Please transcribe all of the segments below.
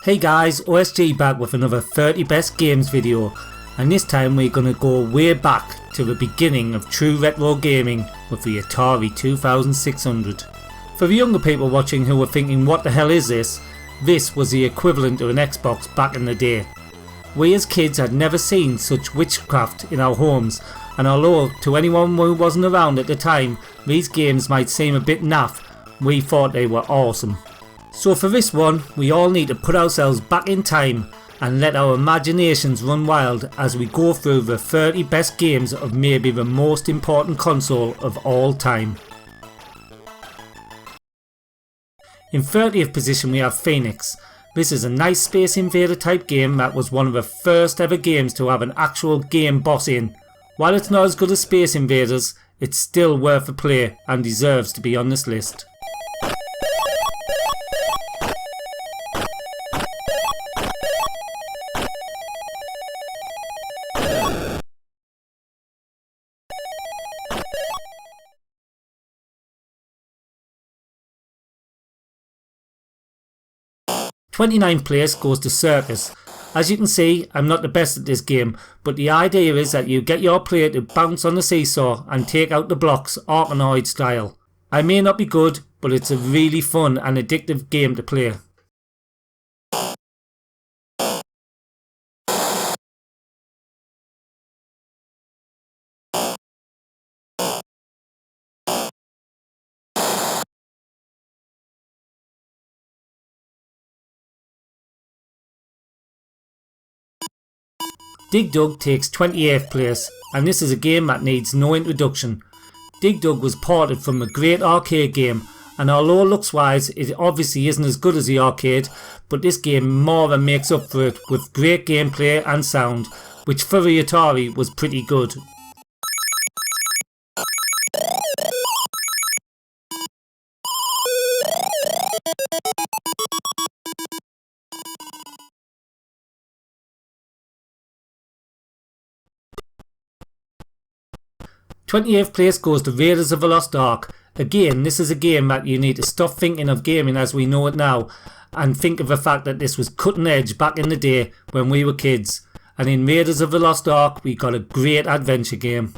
Hey guys, OSG back with another 30 best games video, and this time we're gonna go way back to the beginning of true retro gaming with the Atari 2600. For the younger people watching who were thinking what the hell is this, this was the equivalent to an Xbox back in the day. We as kids had never seen such witchcraft in our homes, and although to anyone who wasn't around at the time these games might seem a bit naff, we thought they were awesome. So for this one, we all need to put ourselves back in time and let our imaginations run wild as we go through the 30 best games of maybe the most important console of all time. In 30th position we have Pheonix. This is a nice Space Invader type game that was one of the first ever games to have an actual game boss in. While it's not as good as Space Invaders, it's still worth a play and deserves to be on this list. '29th place goes to Circus. As you can see, I'm not the best at this game, but the idea is that you get your player to bounce on the seesaw and take out the blocks Arkanoid style. I may not be good, but it's a really fun and addictive game to play. Dig Dug takes 28th place, and this is a game that needs no introduction. Dig Dug was ported from a great arcade game, and although looks wise it obviously isn't as good as the arcade, but this game more than makes up for it with great gameplay and sound, which for the Atari was pretty good. '28th place goes to Invaders of the Lost Ark. Again, this is a game that you need to stop thinking of gaming as we know it now and think of the fact that this was cutting edge back in the day when we were kids. And in Invaders of the Lost Ark we got a great adventure game.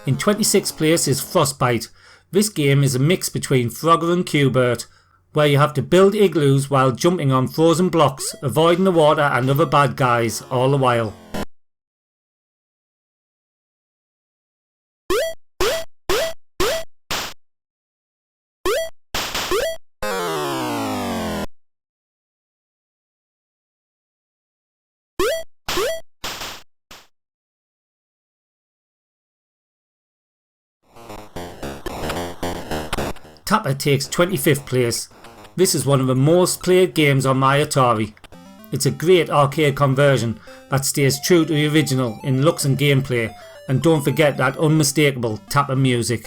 In 26th place is Frostbite. This game is a mix between Frogger and Q*bert, where you have to build igloos while jumping on frozen blocks, avoiding the water and other bad guys all the while. Tapper takes 25th place. This is one of the most played games on my Atari. It's a great arcade conversion that stays true to the original in looks and gameplay, and don't forget that unmistakable Tapper music.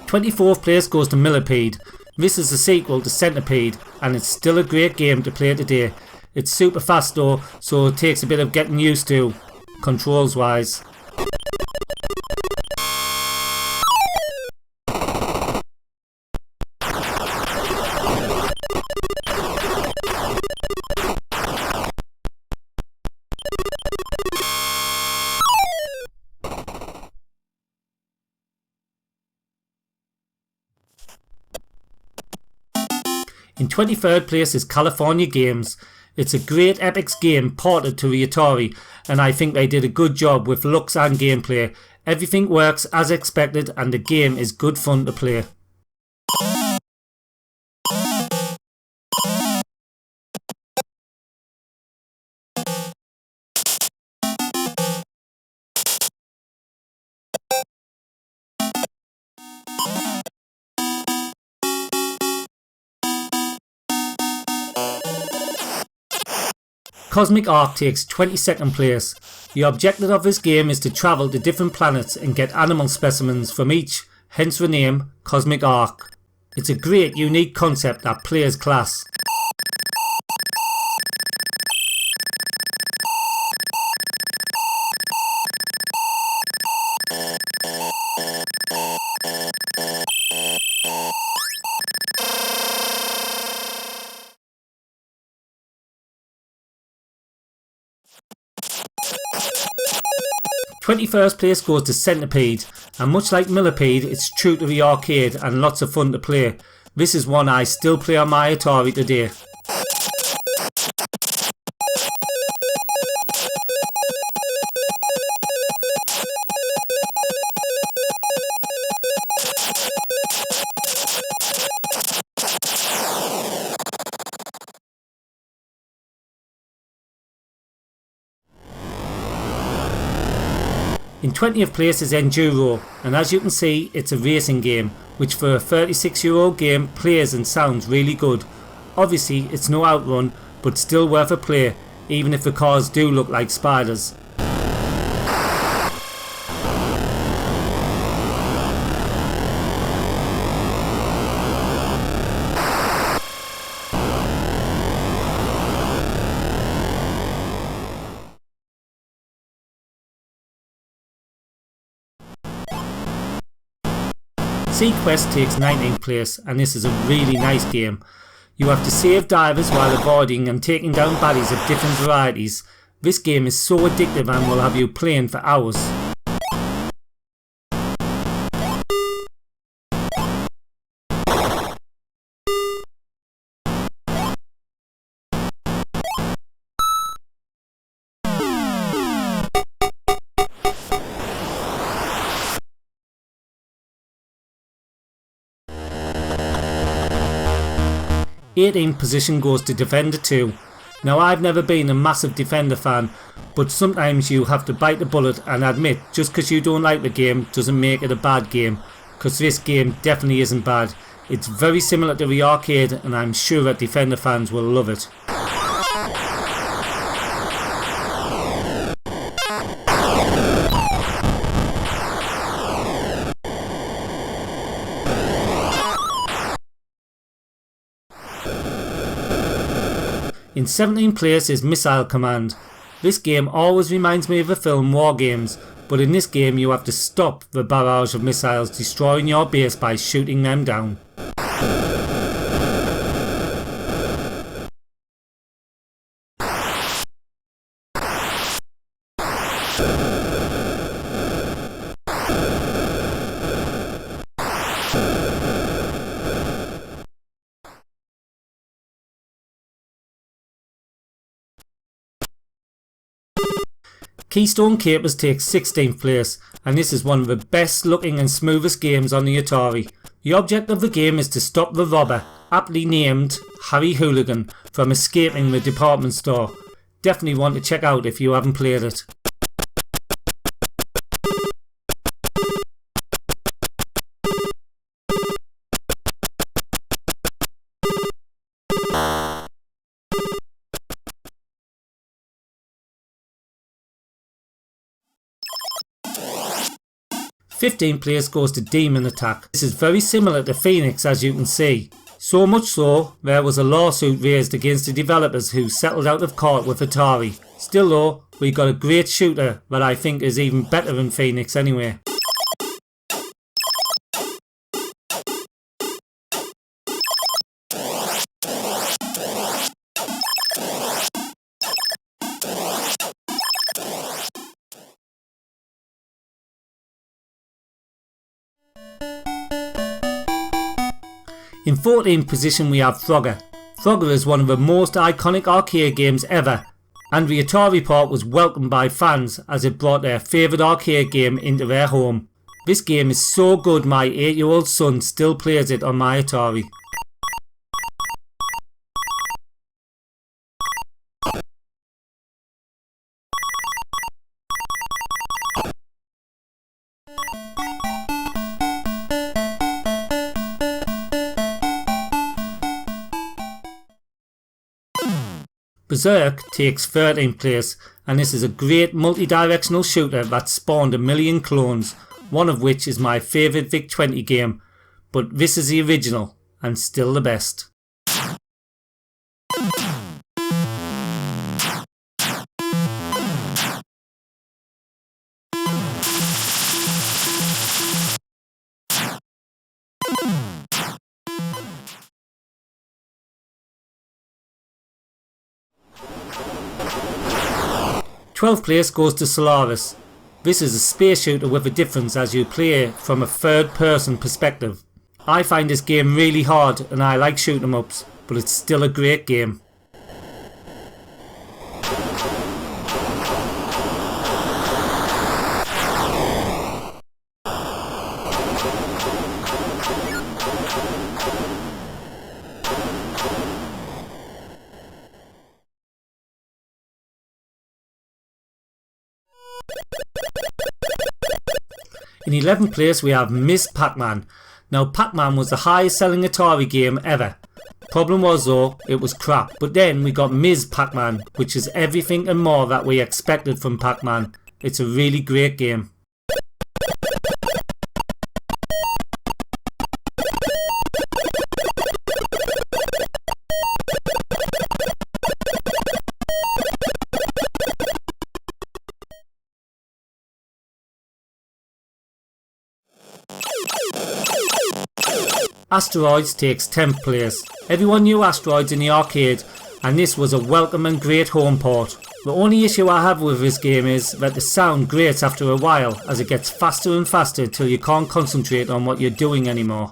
'24th place goes to Millipede. This is a sequel to Centipede and it's still a great game to play today. It's super fast though, so it takes a bit of getting used to, controls wise. In 23rd place is California Games. It's a great Epix game ported to the Atari, and I think they did a good job with looks and gameplay. Everything works as expected and the game is good fun to play. Cosmic Ark takes 22nd place. The objective of this game is to travel to different planets and get animal specimens from each, hence the name Cosmic Ark. It's a great unique concept that players class. "21st place goes to Centipede, and much like Millipede, it's true to the arcade and lots of fun to play. This is one I still play on my Atari today. In 20th place is Enduro, and as you can see, it's a racing game, which for a 36-year-old game plays and sounds really good. Obviously it's no outrun, but still worth a play, even if the cars do look like spiders. Seaquest takes 19th place, and this is a really nice game. You have to save divers while avoiding and taking down baddies of different varieties. This game is so addictive and will have you playing for hours. '18th position goes to Defender 2. Now I've never been a massive Defender fan, but sometimes you have to bite the bullet and admit just because you don't like the game doesn't make it a bad game, because this game definitely isn't bad. It's very similar to the arcade and I'm sure that Defender fans will love it. In 17th place is Missile Command. This game always reminds me of the film War Games, but in this game you have to stop the barrage of missiles destroying your base by shooting them down. Keystone Kapers takes 16th place, and this is one of the best looking and smoothest games on the Atari. The object of the game is to stop the robber, aptly named Harry Hooligan, from escaping the department store. Definitely want to check out if you haven't played it. '15th place goes to Demon Attack. This is very similar to Pheonix, as you can see. So much so, there was a lawsuit raised against the developers who settled out of court with Atari. Still though, we got a great shooter that I think is even better than Pheonix anyway. In 14th position we have Frogger. Frogger is one of the most iconic arcade games ever, and the Atari port was welcomed by fans as it brought their favourite arcade game into their home. This game is so good my 8-year-old son still plays it on my Atari. Bezerk takes 13th place, and this is a great multi-directional shooter that spawned a million clones, one of which is my favourite VIC-20 game, but this is the original, and still the best. Twelfth place goes to Solaris. This is a space shooter with a difference as you play from a third person perspective. I find this game really hard and I like shoot 'em ups, but it's still a great game. In 11th place we have Ms. Pac-Man. Now Pac-Man was the highest selling Atari game ever. Problem was though, it was crap. But then we got Ms. Pac-Man, which is everything and more that we expected from Pac-Man. It's a really great game. Asteroids takes 10th place. Everyone knew Asteroids in the arcade, and this was a welcome and great home port. The only issue I have with this game is that the sound grates after a while, as it gets faster and faster till you can't concentrate on what you're doing anymore.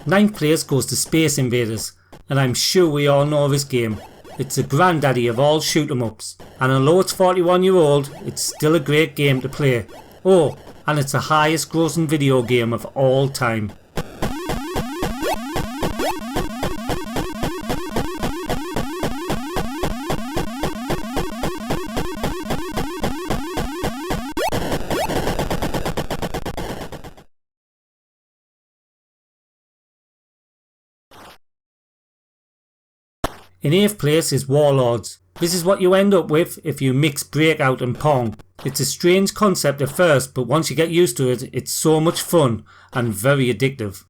Ninth place goes to Space Invaders, and I'm sure we all know this game. It's the granddaddy of all shoot 'em ups, and although it's 41-year-old, it's still a great game to play. Oh, and it's the highest grossing video game of all time. In 8th place is Warlords. This is what you end up with if you mix Breakout and Pong. It's a strange concept at first, but once you get used to it, it's so much fun and very addictive.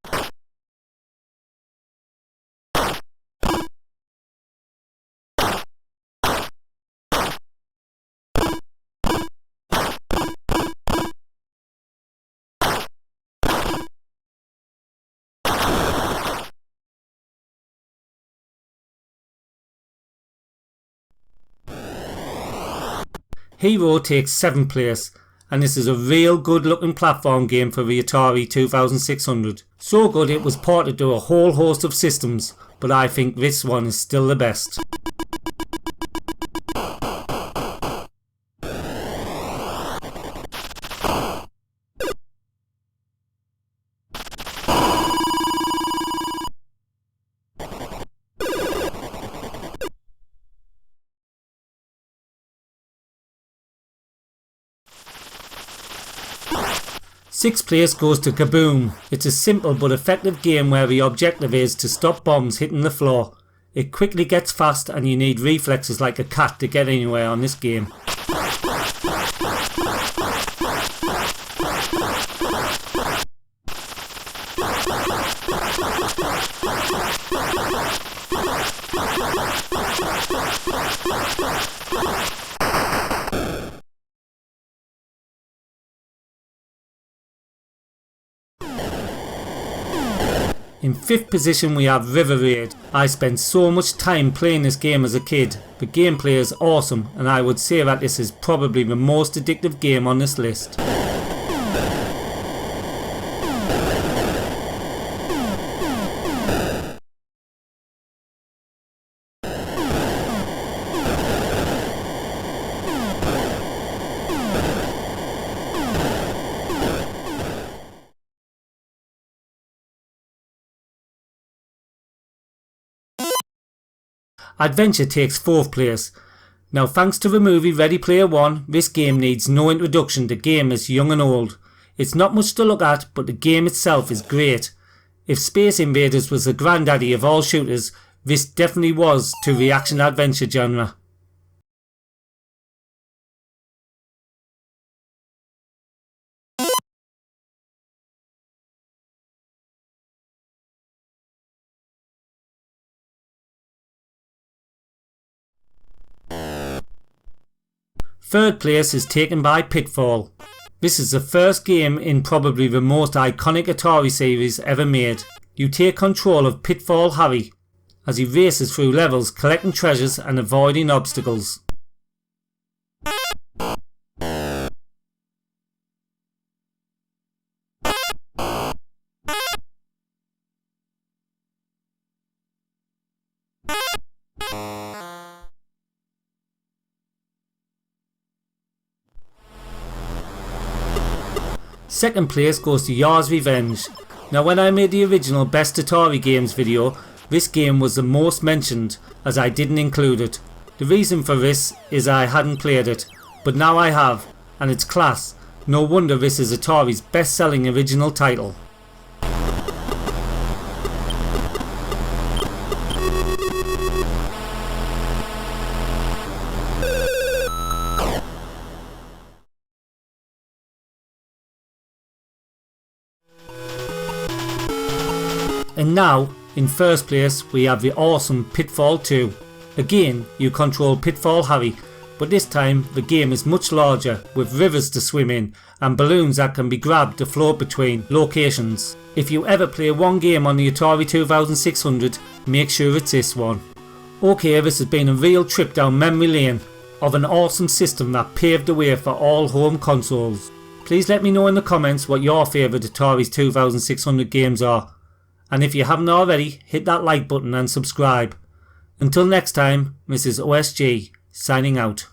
H.E.R.O takes 7th place, and this is a real good looking platform game for the Atari 2600. So good it was ported to a whole host of systems, but I think this one is still the best. Sixth place goes to Kaboom. It's a simple but effective game where the objective is to stop bombs hitting the floor. It quickly gets fast and you need reflexes like a cat to get anywhere on this game. In 5th position we have River Raid. I spent so much time playing this game as a kid. The gameplay is awesome and I would say that this is probably the most addictive game on this list. Adventure takes 4th place. Now thanks to the movie Ready Player One, this game needs no introduction to gamers young and old. It's not much to look at, but the game itself is great. If Space Invaders was the granddaddy of all shooters, this definitely was to the action adventure genre. Third place is taken by Pitfall. This is the first game in probably the most iconic Atari series ever made. You take control of Pitfall Harry as he races through levels collecting treasures and avoiding obstacles. Second place goes to H.E.R.'s Revenge. Now when I made the original Best Atari Games video, this game was the most mentioned as I didn't include it. The reason for this is I hadn't played it, but now I have, and it's class. No wonder this is Atari's best selling original title. And now, in first place, we have the awesome Pitfall 2. Again, you control Pitfall Harry, but this time the game is much larger, with rivers to swim in and balloons that can be grabbed to float between locations. If you ever play one game on the Atari 2600, make sure it's this one. Okay, this has been a real trip down memory lane of an awesome system that paved the way for all home consoles. Please let me know in the comments what your favourite Atari 2600 games are. And if you haven't already, hit that like button and subscribe. Until next time, this is OSG signing out.